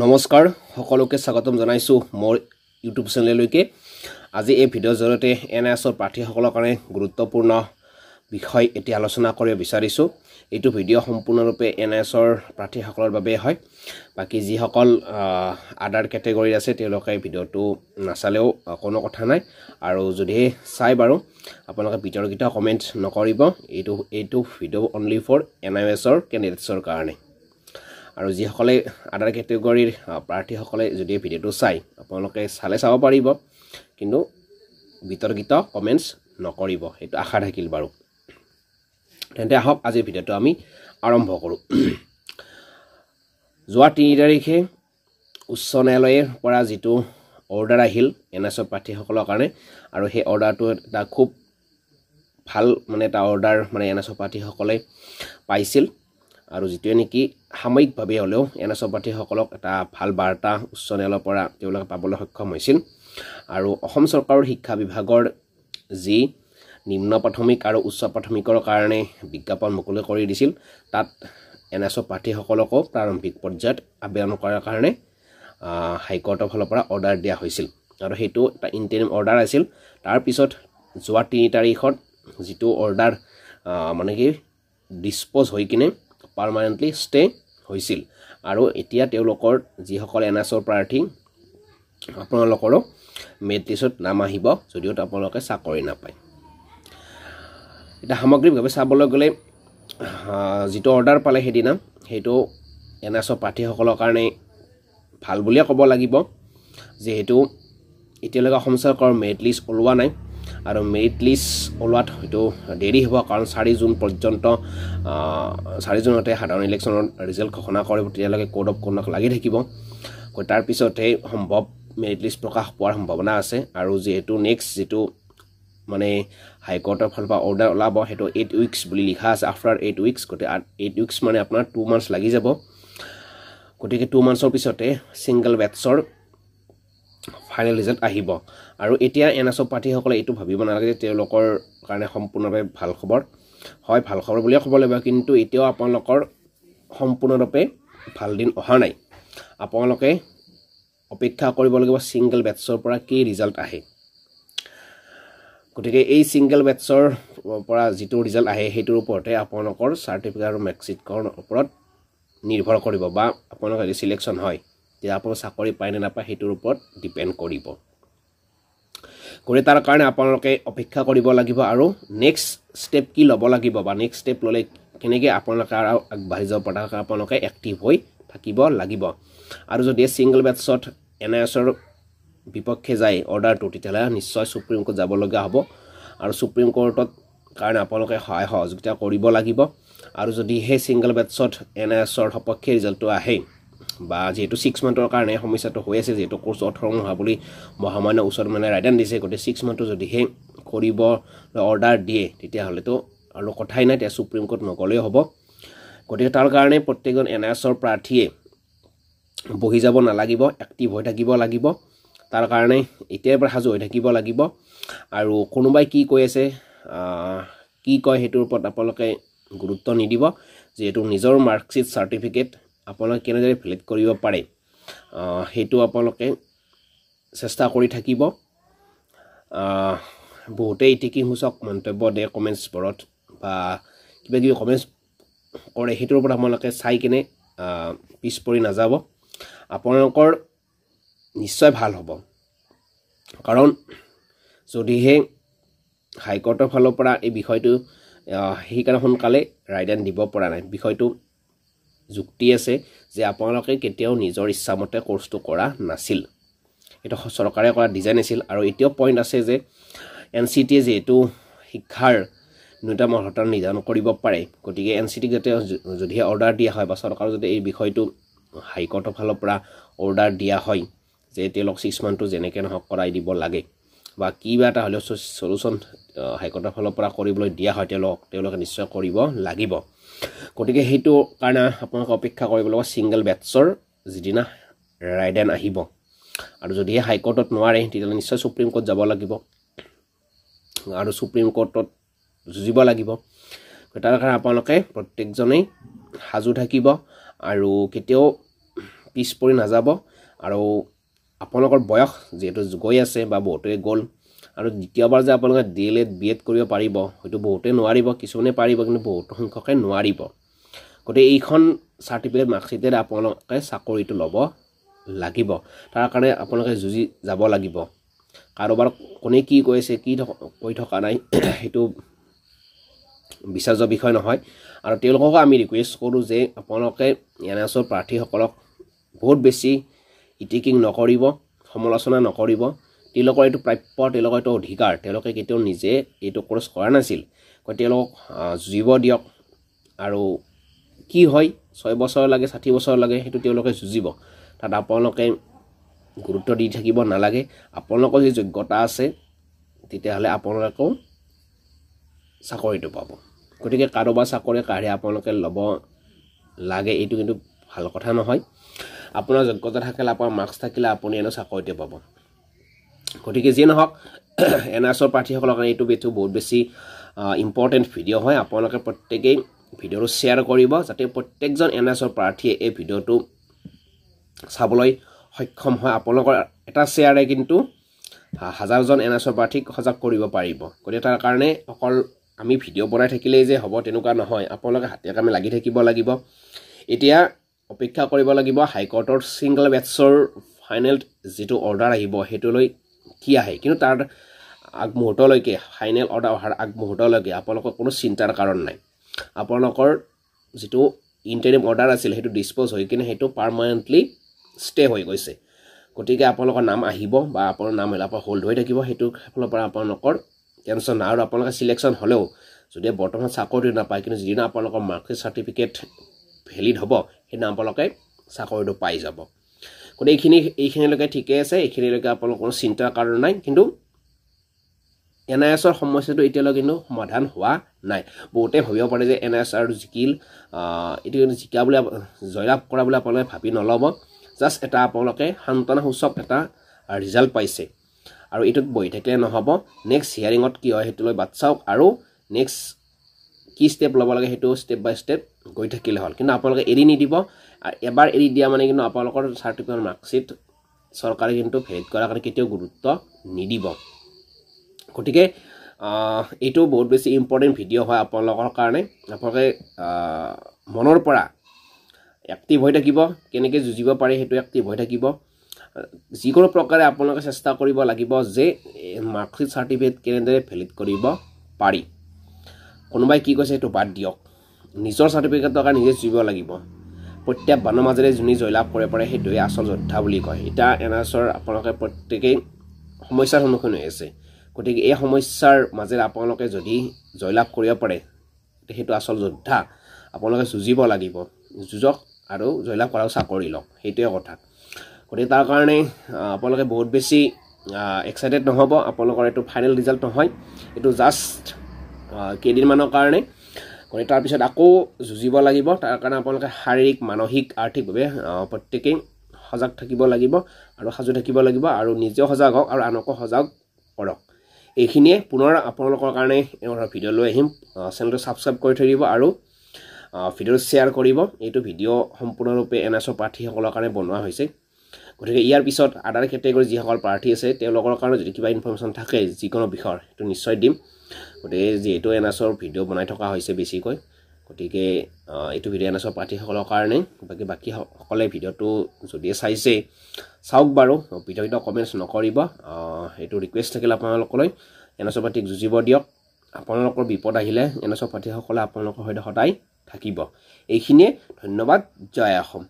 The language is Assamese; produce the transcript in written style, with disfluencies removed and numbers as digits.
নমস্কাৰ সকলোকে স্বাগতম জনাইছো মোৰ ইউটিউব চেনেললৈকে আজি এই ভিডিঅ'ৰ জৰিয়তে এনআইএছৰ প্ৰাৰ্থীসকলৰ কাৰণে গুৰুত্বপূৰ্ণ বিষয় এটি আলোচনা কৰিব বিচাৰিছো এইটো ভিডিঅ' সম্পূৰ্ণৰূপে এনআইএছৰ প্ৰাৰ্থীসকলৰ বাবে হয় বাকি যিসকল আদাৰ কেটেগৰী আছে তেওঁলোকে ভিডিঅ'টো নাচালেও কোনো কথা নাই আৰু যদি চাই বাৰু আপোনালোকে ভিডিঅ'ৰ কিটা কমেন্ট নকৰিব এইটো ভিডিঅ' অনলি ফৰ এনআইএছৰ কেণ্ডিডেটছৰ কাৰণে আৰু যিসকলে আদাৰ কেটেগৰীৰ প্ৰাৰ্থীসকলে যদি ভিডিঅ'টো চাই আপোনালোকে চালে চাব পাৰিব কিন্তু বিতৰ্কিত কমেন্টছ নকৰিব এইটো আশা থাকিল বাৰু তেন্তে আহক আজি ভিডিঅ'টো আমি আৰম্ভ কৰো যোৱা 3 তাৰিখে উচ্চ ন্যায়ালয়ৰ পৰা যেটো অৰ্ডাৰ আহিল এনএছৰ প্ৰাৰ্থীসকলৰ কাৰণে আৰু সেই অৰ্ডাৰটো এটা খুব ভাল মানে এটা অৰ্ডাৰ মানে এনএছৰ প্ৰাৰ্থীসকলে পাইছিল আৰু যেটো নেকি সাময়িকভাৱে হলেও এনএছৰ প্ৰাৰ্থীসকলক এটা ভাল বাৰ্তা উচ্চ ন্যায়ালয়ৰ পৰা তেওঁলোকে পাবলৈ সক্ষম হৈছিল আৰু অসম চৰকাৰৰ শিক্ষা বিভাগৰ যি নিম্ন প্ৰাথমিক আৰু উচ্চ প্ৰাথমিকৰ কাৰণে বিজ্ঞাপন মুকলি কৰি দিছিল তাত এনএছৰ প্ৰাৰ্থীসকলকো প্ৰাৰম্ভিক পৰ্যায়ত আবেদন কৰাৰ কাৰণে হাইকোৰ্টৰ ফালৰ পৰা অৰ্ডাৰ দিয়া হৈছিল আৰু হেতু এটা ইন্টাৰিম অৰ্ডাৰ আছিল তাৰ পিছত যোৱা 3 তাৰিখত যেটো অৰ্ডাৰ মানে কি ডিসপোজ হৈ কিনে পাৰ্মানেন্টলি ষ্টে হৈছিল আৰু এতিয়া তেওঁলোকৰ যিসকল এনএছৰ প্ৰাৰ্থী আপোনালোকৰো মেৰিট লিষ্টত নাম আহিব যদিও আপোনালোকে চাকৰি নাপায় এটা সামগ্ৰিকভাৱে চাবলৈ গলে যেটো অৰ্ডাৰ পালে হেদিনা হেতু এনএছৰ প্ৰাৰ্থীসকলৰ কাৰণে ভাল বুলিয়ে ক'ব লাগিব যেহেতু এতিয়ালৈকে অসম চৰকাৰৰ মেৰিট লিষ্ট ওলোৱা নাই আৰু মেৰিট লিষ্ট ওলোৱাত হয়তো দেৰি হ'ব কাৰণ 4 জুন পৰ্যন্ত 4 জুনতে সাধাৰণ ইলেকশ্যনৰ ৰিজাল্ট ঘোষণা কৰিব তেতিয়ালৈকে কোড অফ কণ্ডাক্ট লাগি থাকিব তাৰ পিছতে সম্ভৱ মেৰিট লিষ্ট প্ৰকাশ পোৱাৰ সম্ভাৱনা আছে আৰু যেহেতু নেক্সট যেটো মানে হাইকোৰ্টৰ ফালৰ পৰা অৰ্ডাৰ ওলাব হেতু 8 উইকস বুলি লিখা আছে আফটাৰ 8 উইকস গতে 8 উইকস মানে আপোনাৰ 2 মান্থস লাগি যাব গতিকে 2 মান্থসৰ পিছতে সিঙ্গল বেটছৰ ফাইনেল ৰিজাল্ট আহিব আৰু এতিয়া এনএছৰ প্ৰাৰ্থীসকলে এটো ভাবিব নালাগে যে তেওঁলোকৰ কাৰণে সম্পূৰ্ণভাৱে ভাল খবৰ হয় ভাল খবৰ বুলিয়ে ক'ব লাগিব কিন্তু এতিয়াও আপোনালোকৰ সম্পূৰ্ণৰূপে ভাল দিন অহা নাই আপোনালোকে অপেক্ষা কৰিব লাগিব সিঙ্গল বেটছৰ পৰা কি ৰিজাল্ট আহে গতিকে এই সিঙ্গল বেটছৰ পৰা যেটো ৰিজাল্ট আহে হেতুৰ ওপৰতে আপোনালোকৰ সাৰ্টিফিকেট আৰু মাৰ্কশিটৰ ওপৰত নিৰ্ভৰ কৰিব বা আপোনালোকৰ যদি সিলেকশন হয় যে আপোনালোকে চাকৰি পায় নে নাপায় হেতুৰ ওপৰত ডিপেন্ড কৰিব কৰি তাৰ কাৰণে আপোনালোকে অপেক্ষা কৰিব লাগিব আৰু নেক্সট স্টেপ কি ল'ব লাগিব বা নেক্সট স্টেপ ললে কেনেকৈ আপোনালোকে আৰু আগবাঢ়ি যাব পৰা আপোনালোকে এক্টিভ হৈ থাকিব লাগিব আৰু যদি সিঙ্গল বেটছত এনআইএছৰ বিপক্ষে যায় অৰ্ডাৰটো তেতিয়ালে নিশ্চয় সুপ্ৰিম কোৰ্ট যাব লগা হ'ব আৰু সুপ্ৰিম কোৰ্টত কাৰণে আপোনালোকে সহায় সহযোগিতা কৰিব লাগিব আৰু যদি হে সিঙ্গল বেটছত এনআইএছৰ সপক্ষে ৰিজাল্টটো আহে বা যেটো 6 মান্থৰ কাৰণে সমস্যাটো হৈ আছে যেটো কোৰ্স অথৰং হোৱা বুলি মহামান্য উচ্চৰ মানে ৰাইডান দিছে গতে 6 মান্থ যদি হে কৰিব অৰ্ডাৰ দিয়ে তেতিয়া হলেতো আৰু কথাই নাই তে সুপ্ৰিম কোৰ্ট নগলেই হ'ব গতিকে তাৰ কাৰণে প্ৰত্যেকজন এনআইএছৰ প্ৰাৰ্থীয়ে বহি যাব নালাগিব এক্টিভ হৈ থাকিব লাগিব তাৰ কাৰণে এতিয়াৰ পৰা হাজু হৈ থাকিব লাগিব আৰু কোনোবাই কি কৈ আছে কি কয় হেতুৰ ওপৰত আপোনালোকে গুৰুত্ব নিদিব যেটো নিজৰ মাৰ্কশিট সাৰ্টিফিকেট আপোনালোকে কেনেদৰে ভ্যালিড কৰিব পাৰে হেতু আপোনালোকে চেষ্টা কৰি থাকিব বহুতে ইতিকিমূচক মন্তব্য দিয়ে কমেন্টছ বৰত বা কিবা কিবি কমেন্টছ কৰে হেতুৰ ওপৰত আপোনালোকে চাই কিনে পিছ পৰি নাযাব আপোনালোকৰ নিশ্চয় ভাল হ'ব কাৰণ যদিহে হাইকোৰ্টৰ ফালৰ পৰা এই বিষয়টো হিকাৰে সোনকালে ৰায়দান দিব পৰা নাই বিষয়টো যুক্তি আছে যে আপোনালোকে কেতিয়াও নিজৰ ইচ্ছামতে কোৰ্সটো কৰা নাছিল এটা চৰকাৰে কৰা ডিজাইন আছিল আৰু এতিয়াও পইণ্ট আছে যে এনসিটি যেটো শিক্ষাৰ ন্যূনতম অৰ্হতা নিৰ্ধাৰণ কৰিব পাৰে গতিকে এনসিটি যাতে যদি অৰ্ডাৰ দিয়া হয় বা চৰকাৰ যদি এই বিষয়টো হাইকোৰ্টৰ ফালৰ পৰা অৰ্ডাৰ দিয়া হয় যে তেওঁলোক 6 মান্থটো যেনেকৈ নহক কৰাই দিব লাগে বা কিবা এটা হলে সলিউশন হাইকোৰ্টৰ ফালৰ পৰা কৰিবলৈ দিয়া হয় তেওঁলোকে নিশ্চয় কৰিব লাগিব গতিকে হেতু কাৰণে আপোনাক অপেক্ষা কৰিব লাগিব সিঙ্গল বেটছৰ যিদিনা ৰায়দান আহিব আৰু যদি হাইকোৰ্টত নোৱাৰে তেতিয়া নিশ্চয় সুপ্ৰিম কোৰ্ট যাব লাগিব আৰু সুপ্ৰিম কোৰ্টত যুজিব লাগিব তাৰ কাৰণে আপোনালোকে প্ৰত্যেকজনেই হাজু থাকিব আৰু কেতিয়াও পিছ পৰি নাযাব আৰু আপোনালোকৰ বয়স যেহেতু গৈ আছে বা বহুতে গ'ল আৰু দ্বিতীয়বাৰ যে আপোনালোকে DLED BEd কৰিব পাৰিব হয়তো বহুতে নোৱাৰিব কিছুমানে পাৰিব কিন্তু বহুত সংখ্যকে নোৱাৰিব গতিকে এইখন সাৰ্টিফিকেট মাৰ্কশ্বিটেৰে আপোনালোকে চাকৰিটো ল'ব লাগিব তাৰ কাৰণে আপোনালোকে যুজি যাব লাগিব কাৰোবাৰ কোনে কি কৈছে কি কৈ থকা নাই সেইটো বিচাৰ্য বিষয় নহয় আৰু তেওঁলোকক আমি ৰিকুৱেষ্ট কৰোঁ যে আপোনালোকে NSৰ প্ৰাৰ্থীসকলক বহুত বেছি ইটিকিং নকৰিব সমালোচনা নকৰিব তেওঁলোকৰ এইটো প্ৰাপ্য তেওঁলোকৰ এইটো অধিকাৰ তেওঁলোকে কেতিয়াও নিজে এইটো কোৰ্চ কৰা নাছিল তেওঁলোকক যুঁজিব দিয়ক আৰু কি হয় 6 বছৰ লাগে 60 বছৰ লাগে সেইটো তেওঁলোকে যুঁজিব তাত আপোনালোকে গুৰুত্ব দি থাকিব নালাগে আপোনালোকৰ যি যোগ্যতা আছে তেতিয়াহ'লে আপোনালোকেও চাকৰিটো পাব গতিকে কাৰোবাৰ চাকৰি কাঢ়ি আপোনালোকে ল'ব লাগে এইটো কিন্তু ভাল কথা নহয় আপোনাৰ যোগ্যতা থাকিলে আপোনাৰ মাৰ্কছ থাকিলে আপুনি এনে চাকৰিটো পাব গতিকে যি নহওক NSৰ প্ৰাৰ্থীসকলৰ কাৰণে এইটো ভিডিঅ বহুত বেছি ইম্পৰ্টেণ্ট ভিডিঅ হয় আপোনালোকে প্ৰত্যেকেই ভিডিঅটো শ্বেয়াৰ কৰিব যাতে প্ৰত্যেকজন NSৰ প্ৰাৰ্থীয়ে এই ভিডিঅটো চাবলৈ সক্ষম হয় আপোনালোকৰ এটা শ্বেয়াৰে কিন্তু হাজাৰজন NSৰ প্ৰাৰ্থীক সজাগ কৰিব পাৰিব গতিকে তাৰ কাৰণে অকল আমি ভিডিঅ' বনাই থাকিলেই যে হ'ব তেনেকুৱা নহয় আপোনালোকে হাতে কামে লাগি থাকিব লাগিব এতিয়া অপেক্ষা কৰিব লাগিব হাইকোৰ্টৰ সিঙ্গল বেটছৰ ফাইনেল যেটো অৰ্ডাৰ আহিব হেতুলৈ কি আহে কিন্তু তাৰ আগমুহূৰ্তলৈকে ফাইনেল অৰ্ডাৰ অহাৰ আগমুহূৰ্তলৈকে আপোনালোকৰ কোনো চিন্তাৰ কাৰণ নাই আপোনালোকৰ যেটো ইন্টাৰিম অৰ্ডাৰ আছিল হেতু ডিসপোজ হৈ কিনে হেতু পাৰ্মানেন্টলি ষ্টে হৈ গৈছে গতিকে আপোনালোকৰ নাম আহিব বা আপোনাৰ নাম এলাপা হোল্ড হৈ থাকিব হেতু ফলৰ পৰা আপোনালোকৰ টেনচন আৰু আপোনালোকৰ সিলেকশন হলেও যদি বৰ্তমান চাকৰি নাপায় কিন্তু যিদিনা আপোনালোকৰ মাৰ্কশ্বিট সাৰ্টিফিকেট ভ্যালিড হ'ব সেই আপোনালোকে চাকৰিটো পাই যাব গতিকে এইখিনিলৈকে ঠিকে আছে এইখিনিলৈকে আপোনালোকৰ কোনো চিন্তাৰ কাৰণ নাই কিন্তু NSৰ সমস্যাটো এতিয়ালৈকে কিন্তু সমাধান হোৱা নাই বহুতে ভাবিব পাৰে যে NS আৰু জিকিল এটো জিকা বুলি জয়লাভ কৰা বুলি আপোনালোকে ভাবি নলব জাস্ট এটা আপোনালোকে শান্তনা সূচক এটা ৰিজাল্ট পাইছে আৰু এটোত বহি থাকিলে নহব নেক্সট হিয়াৰিংত কি হয় হেতুলৈ বাচ্চাওক আৰু নেক্সট কি স্টেপ লব লাগে হেতু স্টেপ বাই স্টেপ গৈ থাকিলে হল কিন্তু আপোনালোকে এৰি নিদিব এবাৰ এৰি দিয়া মানে কিন্তু আপোনালোকৰ সাৰ্টিফিকেট মাৰ্কশ্বিট চৰকাৰে কিন্তু ভেলিড কৰাৰ কাৰণে কেতিয়াও গুৰুত্ব নিদিব গতিকে এইটো বহুত বেছি ইম্পৰ্টেন্ট ভিডিঅ হয় আপোনালোকৰ কাৰণে আপোনালোকে মনৰ পৰা এক্টিভ হৈ থাকিব কেনেকৈ যুঁজিব পাৰে হেতু এক্টিভ হৈ থাকিব যিকোনো প্ৰকাৰে আপোনালোকে চেষ্টা কৰিব লাগিব যে মাৰ্কশ্বিট সাৰ্টিফিকেট কেনেদৰে ভেলিড কৰিব পাৰি কোনোবাই কি কৈছে হেতু বাদ দিয়ক নিজৰ সাৰ্টিফিকেটৰ কাৰণে নিজে যুঁজিব লাগিব প্ৰত্যাহ্বানৰ মাজেৰে যোনি জয়লাভ কৰিব পাৰে হেতুৱে আচল যোদ্ধা বুলি কয় এটা NSৰ আপোনালোকে প্ৰত্যেকেই সমস্যাৰ সন্মুখীন হৈ আছে গতিকে এই সমস্যাৰ মাজেৰে আপোনালোকে যদি জয়লাভ কৰিব পাৰে হেতু আচল যোদ্ধা আপোনালোকে যুঁজিব লাগিব যুঁজক আৰু জয়লাভ কৰাও চাকৰি লওক হেতুৱে কথা গতিকে তাৰ কাৰণে আপোনালোকে বহুত বেছি এক্সাইটেড নহব আপোনালোকৰ এটো ফাইনেল ৰিজাল্ট নহয় এটো জাস্ট কেইদিনমানৰ কাৰণে গতিকে তাৰ পিছত আকৌ যুঁজিব লাগিব তাৰ কাৰণে আপোনালোকে শাৰীৰিক মানসিক আৰ্থিকভাৱে প্ৰত্যেকেই সজাগ থাকিব লাগিব আৰু সাজু থাকিব লাগিব আৰু নিজেও সজাগ হওক আৰু আনকো সজাগ কৰক এইখিনিয়ে পুনৰ আপোনালোকৰ কাৰণে এটা ভিডিঅ লৈ আহিম চেনেলটো সাবস্ক্ৰাইব কৰি থৈ দিব আৰু ভিডিঅ শ্বেয়াৰ কৰিব এইটো ভিডিঅ সম্পূৰ্ণৰূপে NSৰ প্ৰাৰ্থীসকলৰ কাৰণে বনোৱা হৈছে গতিকে ইয়াৰ পিছত আদাৰ কেটেগৰী যিসকল প্ৰাৰ্থী আছে তেওঁলোকৰ কাৰণে যদি কিবা ইনফৰমেশ্যন থাকে যিকোনো বিষয় সেইটো নিশ্চয় দিম গতিকে যেহেতু NSৰ ভিডিঅ বনাই থকা হৈছে বেছিকৈ গতিকে এইটো ভিডিঅ NSৰ প্ৰাৰ্থীসকলৰ কাৰণে বাকি সকলে ভিডিঅটো যদি চাইছে চাওক বাৰু ভিডিঅটো কমেন্টছ নকৰিব এইটো ৰিকুৱেষ্ট থাকিলে আপোনালোকলৈ NSৰ প্ৰাৰ্থীক যুঁজিব দিয়ক আপোনালোকৰ বিপদ আহিলে NSৰ প্ৰাৰ্থীসকলে আপোনালোকৰ সৈতে সদায় থাকিব এইখিনিয়ে ধন্যবাদ জয় অসম